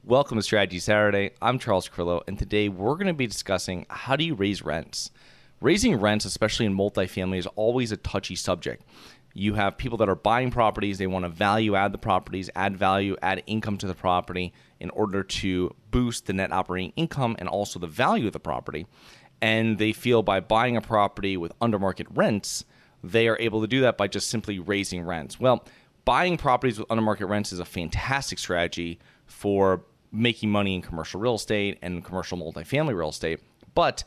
Welcome to Strategy Saturday. I'm Charles Carillo, and today we're going to be discussing how do you raise rents. Raising rents, especially in multifamily, is always a touchy subject. You have people that are buying properties, they want to value add the properties, add value, add income to the property in order to boost the net operating income and also the value of the property. And they feel by buying a property with under market rents, they are able to do that by just simply raising rents. Well, buying properties with under market rents is a fantastic strategy for making money in commercial real estate and commercial multifamily real estate, but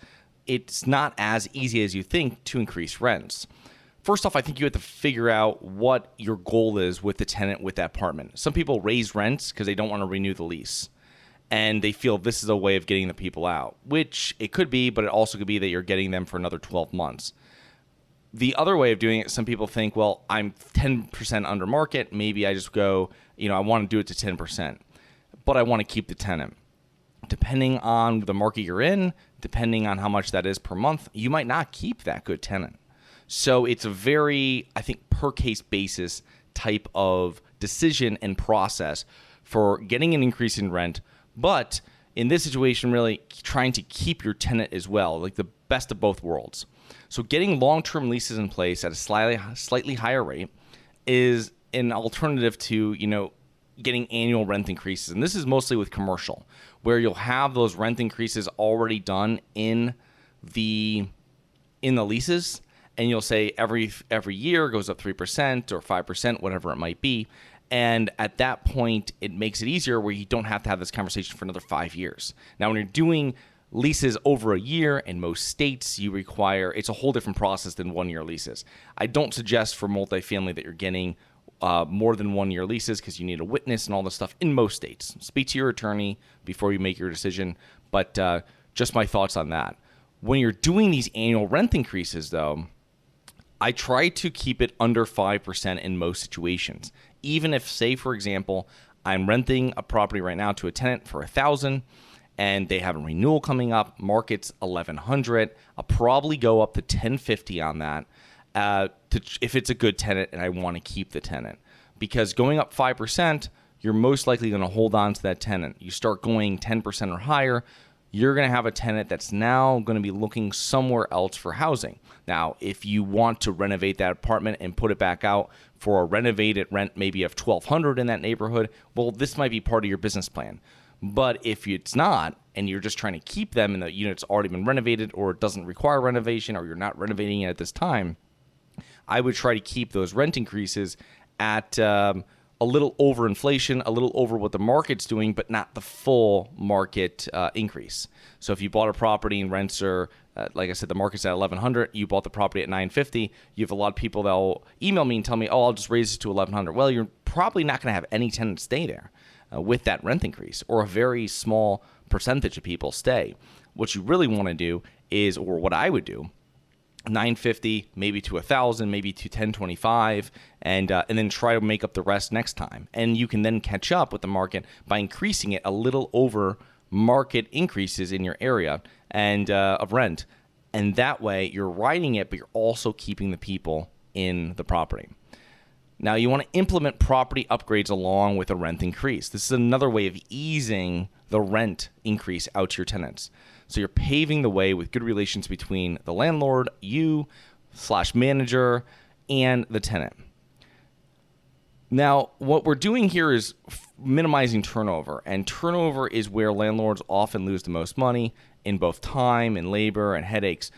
it's not as easy as you think to increase rents. First off, I think you have to figure out what your goal is with the tenant with that apartment. Some people raise rents because they don't want to renew the lease, and they feel this is a way of getting the people out, which it could be, but it also could be that you're getting them for another 12 months. The other way of doing it, some people think, well, I'm 10% under market. Maybe I just go, I want to do it to 10%, but I want to keep the tenant. Depending on the market you're in, depending on how much that is per month, you might not keep that good tenant. So it's a very, I think, per case basis type of decision and process for getting an increase in rent, but in this situation, really trying to keep your tenant as well, like the best of both worlds. So getting long-term leases in place at a slightly higher rate is an alternative to, getting annual rent increases. And this is mostly with commercial, where you'll have those rent increases already done in the leases, and you'll say every year goes up 3% or 5%, whatever it might be. And at that point, it makes it easier where you don't have to have this conversation for another 5 years. Now, when you're doing leases over a year in most states, it's a whole different process than 1 year leases. I don't suggest for multifamily that you're getting more than 1 year leases because you need a witness and all this stuff in most states. Speak to your attorney before you make your decision, but just my thoughts on that. When you're doing these annual rent increases, though, I try to keep it under 5% in most situations. Even if, say, for example, I'm renting a property right now to a tenant for $1,000 and they have a renewal coming up, market's $1,100, I'll probably go up to $1,050 on that if it's a good tenant and I want to keep the tenant. Because going up 5%, you're most likely going to hold on to that tenant. You start going 10% or higher, you're going to have a tenant that's now going to be looking somewhere else for housing. Now, if you want to renovate that apartment and put it back out for a renovated rent maybe of $1,200 in that neighborhood, well, this might be part of your business plan. But if it's not, and you're just trying to keep them and the unit's already been renovated or it doesn't require renovation or you're not renovating it at this time, I would try to keep those rent increases at a little over inflation, a little over what the market's doing, but not the full market increase. So if you bought a property and rents are, like I said, the market's at $1,100, you bought the property at $950, you have a lot of people that will email me and tell me, oh, I'll just raise it to $1,100. Well, you're probably not going to have any tenants stay there with that rent increase, or a very small percentage of people stay. What you really want to do is, or what I would do, $950, maybe to $1,000, maybe to $1,025, and then try to make up the rest next time. And you can then catch up with the market by increasing it a little over market increases in your area and of rent. And that way, you're riding it, but you're also keeping the people in the property. Now, you want to implement property upgrades along with a rent increase. This is another way of easing the rent increase out to your tenants. So you're paving the way with good relations between the landlord, you/manager, and the tenant. Now, what we're doing here is minimizing turnover, and turnover is where landlords often lose the most money in both time and labor and headaches,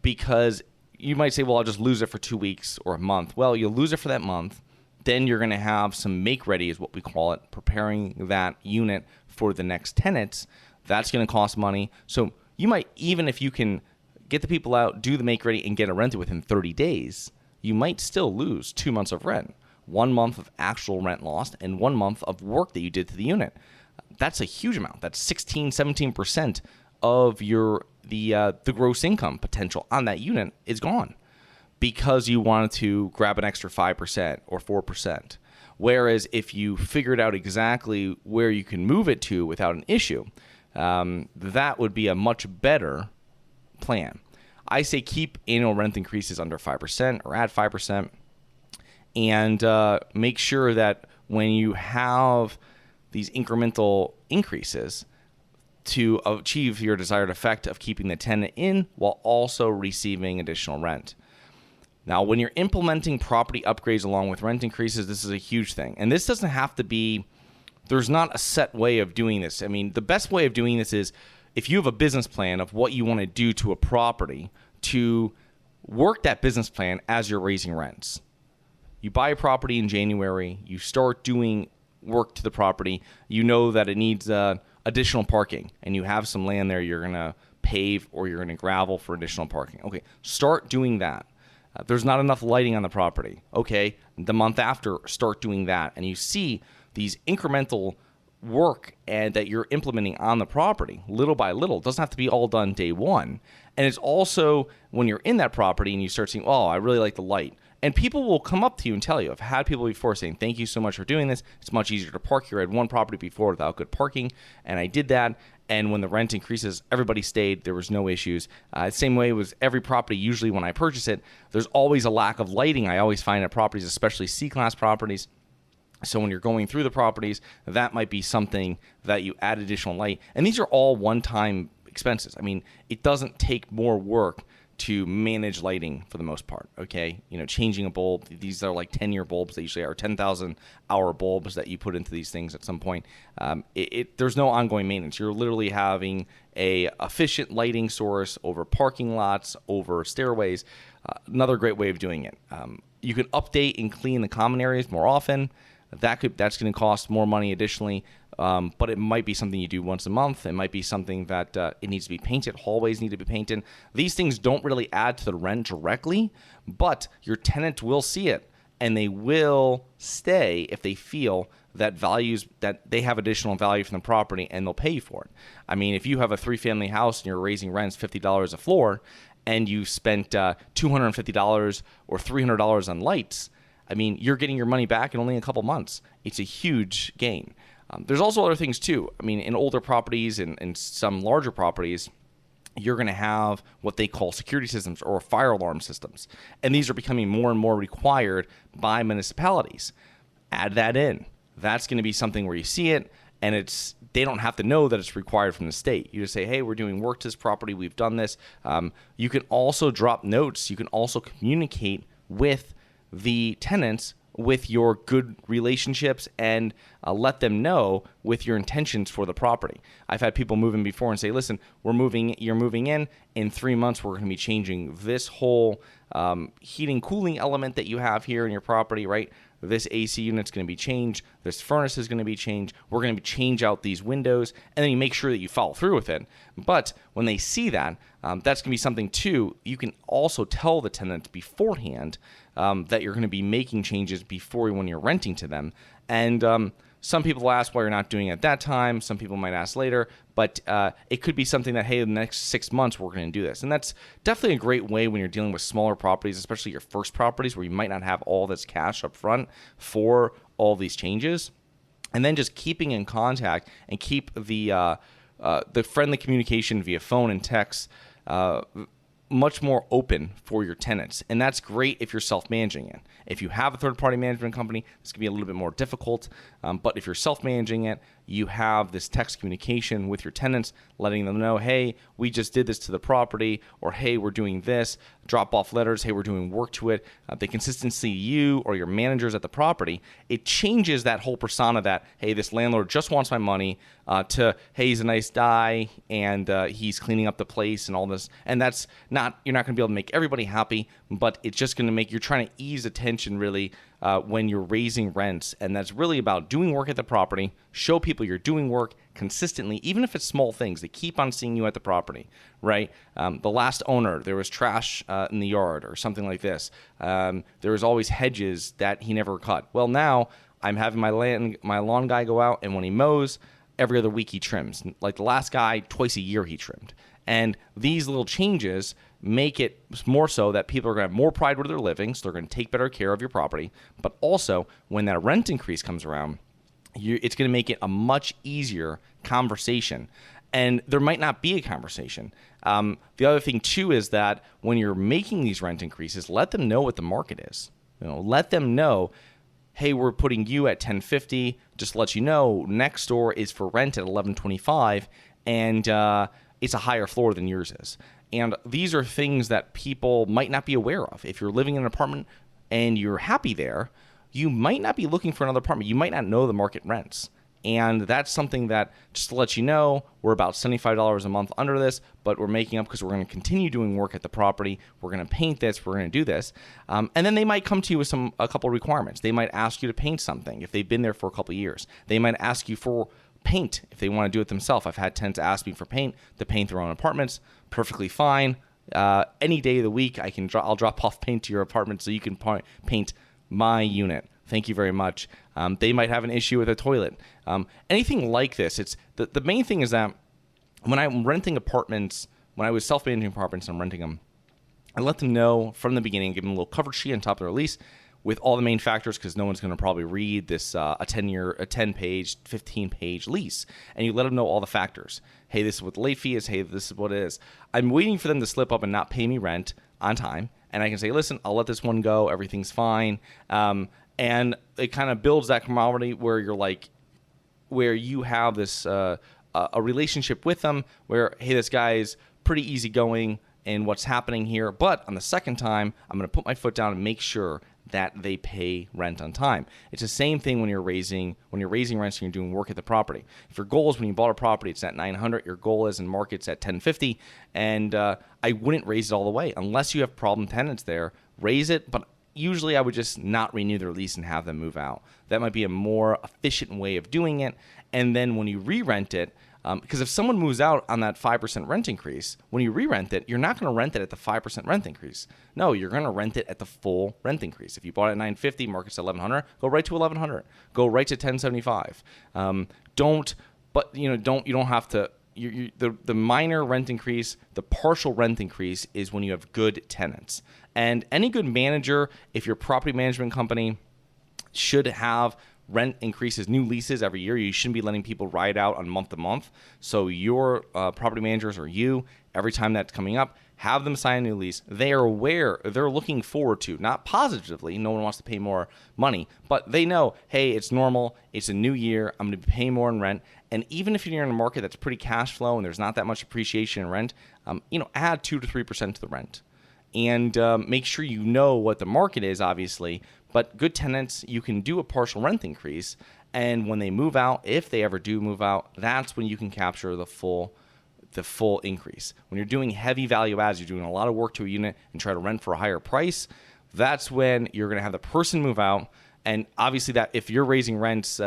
because you might say, well, I'll just lose it for 2 weeks or a month. Well, you'll lose it for that month. Then you're going to have some make ready is what we call it, preparing that unit for the next tenants. That's going to cost money. So you might, even if you can get the people out, do the make ready, and get it rented within 30 days, you might still lose 2 months of rent, 1 month of actual rent lost, and 1 month of work that you did to the unit. That's a huge amount. That's 16-17% of the gross income potential on that unit is gone because you wanted to grab an extra 5% or 4%. Whereas if you figured out exactly where you can move it to without an issue, that would be a much better plan. I say keep annual rent increases under 5% or at 5%, and make sure that when you have these incremental increases to achieve your desired effect of keeping the tenant in while also receiving additional rent. Now, when you're implementing property upgrades along with rent increases, this is a huge thing. And this doesn't have to be, there's not a set way of doing this. I mean, the best way of doing this is if you have a business plan of what you want to do to a property, to work that business plan as you're raising rents. You buy a property in January, you start doing work to the property, you know that it needs additional parking, and you have some land there you're going to pave or you're going to gravel for additional parking. Okay, start doing that. There's not enough lighting on the property. Okay, the month after, start doing that. And you see these incremental work and that you're implementing on the property little by little. It doesn't have to be all done day one. And it's also when you're in that property and you start seeing, oh, I really like the light. And people will come up to you and tell you. I've had people before saying, thank you so much for doing this. It's much easier to park here. I had one property before without good parking, and I did that. And when the rent increases, everybody stayed. There was no issues. Same way with every property. Usually when I purchase it, there's always a lack of lighting. I always find at properties, especially C-class properties. So when you're going through the properties, that might be something that you add additional light. And these are all one-time expenses. I mean, it doesn't take more work to manage lighting for the most part, okay? You know, changing a bulb, these are like 10-year bulbs. They usually are 10,000-hour bulbs that you put into these things at some point. There's no ongoing maintenance. You're literally having a efficient lighting source over parking lots, over stairways. Another great way of doing it. You can update and clean the common areas more often. That's going to cost more money additionally, but it might be something you do once a month. It might be something that it needs to be painted. Hallways need to be painted. These things don't really add to the rent directly, but your tenant will see it, and they will stay if they feel that they have additional value from the property, and they'll pay you for it. I mean, if you have a 3-family house and you're raising rents $50 a floor, and you spent $250 or $300 on lights, I mean, you're getting your money back in only a couple months. It's a huge gain. There's also other things too. I mean, in older properties and some larger properties, you're going to have what they call security systems or fire alarm systems. And these are becoming more and more required by municipalities. Add that in. That's going to be something where you see it, and they don't have to know that it's required from the state. You just say, hey, we're doing work to this property. We've done this. You can also drop notes. You can also communicate with the tenants with your good relationships and let them know with your intentions for the property. I've had people move in before and say, listen, you're moving in 3 months, we're going to be changing this whole heating, cooling element that you have here in your property, right? This AC unit's going to be changed. This furnace is going to be changed. We're going to change out these windows, and then you make sure that you follow through with it. But when they see that, that's going to be something too. You can also tell the tenant beforehand that you're going to be making changes before when you're renting to them. And some people ask why you're not doing it at that time. Some people might ask later. But it could be something that, hey, in the next 6 months, we're going to do this. And that's definitely a great way when you're dealing with smaller properties, especially your first properties where you might not have all this cash up front for all these changes. And then just keeping in contact and keep the friendly communication via phone and text much more open for your tenants. And that's great if you're self-managing it. If you have a third-party management company, this can be a little bit more difficult. But if you're self-managing it, you have this text communication with your tenants, letting them know, hey, we just did this to the property, or hey, we're doing this. Drop off letters, hey, we're doing work to it. The consistency you or your managers at the property, it changes that whole persona that, hey, this landlord just wants my money, to, hey, he's a nice guy and he's cleaning up the place and all this. And that's not, you're not going to be able to make everybody happy, but it's just going to make, you're trying to ease attention really when you're raising rents. And that's really about doing work at the property, show people you're doing work consistently, even if it's small things. They keep on seeing you at the property, right? The last owner, there was trash in the yard or something like this. There was always hedges that he never cut. Well, now I'm having my lawn guy go out, and when he mows, every other week he trims. Like the last guy, twice a year he trimmed. And these little changes make it more so that people are going to have more pride where they're living, so they're going to take better care of your property. But also, when that rent increase comes around, it's going to make it a much easier conversation. And there might not be a conversation. The other thing, too, is that when you're making these rent increases, let them know what the market is. Let them know hey, we're putting you at $10.50. Just to let you know, next door is for rent at $11.25, and it's a higher floor than yours is. And these are things that people might not be aware of. If you're living in an apartment and you're happy there, you might not be looking for another apartment. You might not know the market rents. And that's something that, just to let you know, we're about $75 a month under this, but we're making up because we're going to continue doing work at the property. We're going to paint this. We're going to do this. And then they might come to you with a couple of requirements. They might ask you to paint something if they've been there for a couple of years. They might ask you for paint if they want to do it themselves. I've had tenants ask me for paint to paint their own apartments. Perfectly fine. Any day of the week, I'll drop off paint to your apartment so you can paint my unit. Thank you very much. They might have an issue with a toilet. Anything like this. It's the main thing is that when I'm renting apartments, when I was self-managing apartments and I'm renting them, I let them know from the beginning, give them a little cover sheet on top of their lease with all the main factors, because no one's going to probably read this a 10-page, 15-page lease. And you let them know all the factors. Hey, this is what the late fee is. Hey, this is what it is. I'm waiting for them to slip up and not pay me rent on time. And I can say, listen, I'll let this one go. Everything's fine. And it kind of builds that camaraderie where you're like, where you have this a relationship with them where, hey, this guy's pretty easygoing in what's happening here. But on the second time, I'm going to put my foot down and make sure that they pay rent on time. It's the same thing when you're raising rents and you're doing work at the property. If your goal is when you bought a property, it's at $900. Your goal is in markets at $10.50, and I wouldn't raise it all the way unless you have problem tenants there. Raise it, but usually I would just not renew their lease and have them move out. That might be a more efficient way of doing it. And then when you re-rent it, because if someone moves out on that 5% rent increase, when you re-rent it, you're not going to rent it at the 5% rent increase. No, you're going to rent it at the full rent increase. If you bought it at $950, market's at $1,100, go right to $1,100. Go right to $1,075. You don't have to. The minor rent increase, the partial rent increase is when you have good tenants. And any good manager, if your property management company should have rent increases, new leases every year. You shouldn't be letting people ride out on month to month. So your property managers or you, every time that's coming up, have them sign a new lease. They are aware, they're looking forward to, not positively, no one wants to pay more money, but they know, hey, it's normal, it's a new year, I'm going to be paying more in rent. And even if you're in a market that's pretty cash flow and there's not that much appreciation in rent, add 2 to 3% to the rent. And make sure you know what the market is, obviously. But good tenants, you can do a partial rent increase. And when they move out, if they ever do move out, that's when you can capture the full increase. When you're doing heavy value adds, you're doing a lot of work to a unit and try to rent for a higher price, that's when you're going to have the person move out. And obviously that if you're raising rents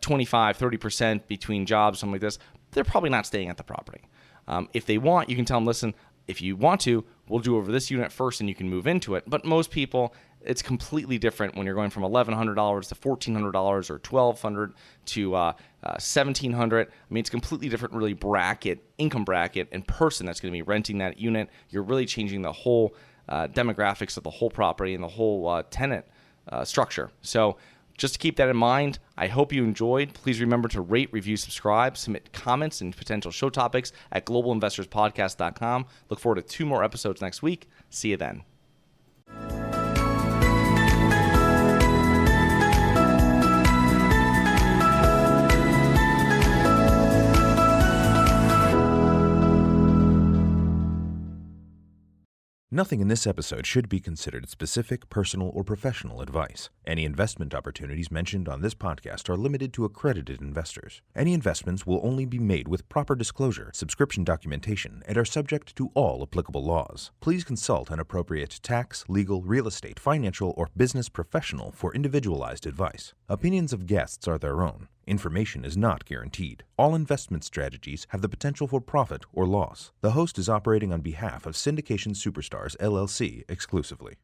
25, 30% between jobs, something like this, they're probably not staying at the property. If they want, you can tell them, listen, if you want to, we'll do over this unit first and you can move into it. But most people, it's completely different when you're going from $1,100 to $1,400 or $1,200 to $1,700. I mean, it's a completely different really income bracket and person that's going to be renting that unit. You're really changing the whole demographics of the whole property and the whole tenant structure. So just to keep that in mind, I hope you enjoyed. Please remember to rate, review, subscribe, submit comments and potential show topics at globalinvestorspodcast.com. Look forward to 2 more episodes next week. See you then. Nothing in this episode should be considered specific, personal, or professional advice. Any investment opportunities mentioned on this podcast are limited to accredited investors. Any investments will only be made with proper disclosure, subscription documentation, and are subject to all applicable laws. Please consult an appropriate tax, legal, real estate, financial, or business professional for individualized advice. Opinions of guests are their own. Information is not guaranteed. All investment strategies have the potential for profit or loss. The host is operating on behalf of Syndication Superstars, LLC exclusively.